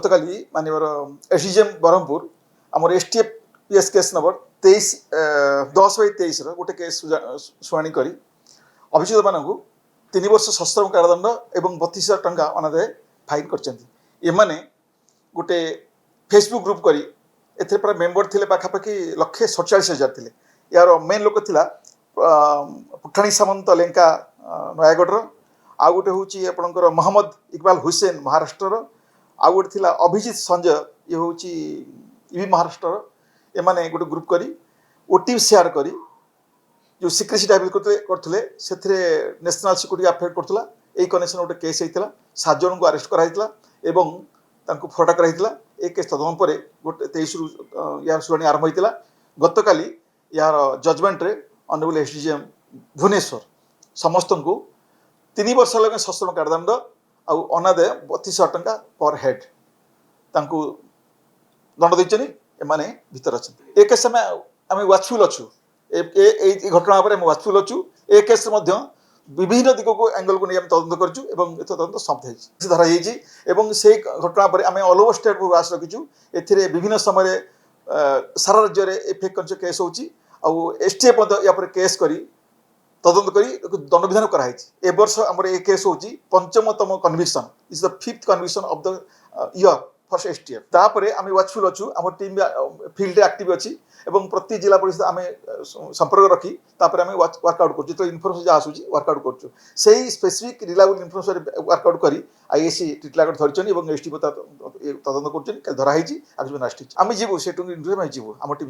गतकाली मानवर SDJM Brahmapur आमर STF PS case number 23/10/23 गोटे case शुणी कर अभियुक्त मानू 3 वर्ष सश्रम कारादंड और 32,000 टंका अनादाय फाइन कर गोटे फेसबुक ग्रुप करी एथे प्राय मेंबर थिले पाखापाखि 147,000 थे। यार मेन लोक थिला पुठाणी सामंत लेंका नयागढ़ आ गोटे हूँ आपणकर मोहम्मद इकबाल हुसैन महाराष्ट्र आ गोटे थिला अभिजीत संजय ये हूँ ये महाराष्ट्र एमाने गोटे ग्रुप करी ओटीपी शेयर करी जो सिक्रेसी टाइप करते से नेशनल सिक्यूरीटी अफेक्ट करता यही कनेक्शन गोटे केस होता 7 जन को अरेस्ट कराइला एवं तांको फटा कराइला। ए केस तदन पर गोटे 23 यार शुणी आरंभ होता। गतकाली यार जजमेंट रे ऑनरेबल एसडीजेएम भुवनेश्वर समस्त को 3 वर्ष लगे सश्रम कारादंड आउ अनादाय 32,000 टंका पर हेड तांको दंड देचनी एमाने भीतर अच्छा। ए केस आम वाचफुल अच्छु ए घटना पर वाचफुल अच्छु। ए केस विभिन्न दिग को एंगल को नहीं तदंत करूँ तदंत समाप्त धरा से घटना पर आम ऑल ओवर स्टेट को आस रखीचु। ए विभिन्न समय सारा राज्य में फेक केस हो एसटीएफ या केस करी तदंत करी दंड विधान कराई। ए वर्ष आमर ए केस हूँ 5मतम conviction is the 5th conviction of the year for STF. तापर आम वाचफुल अच्छु आम टीम फील्ड एक्टिव अच्छी एवं प्रति जिला परिषद आम संपर्क रखी तापर आम वर्कआउट कर तो इनफर्मेशन जहाँ आसूँ वर्कआउट कर से स्पेसिफिक रिलायबल इनफर्मेशन वर्कआउट कर आईएससी टिटलागढ़ धरछन एसटीएफ तदंत कर धराई आज आम जीवु से जीवु आम टीम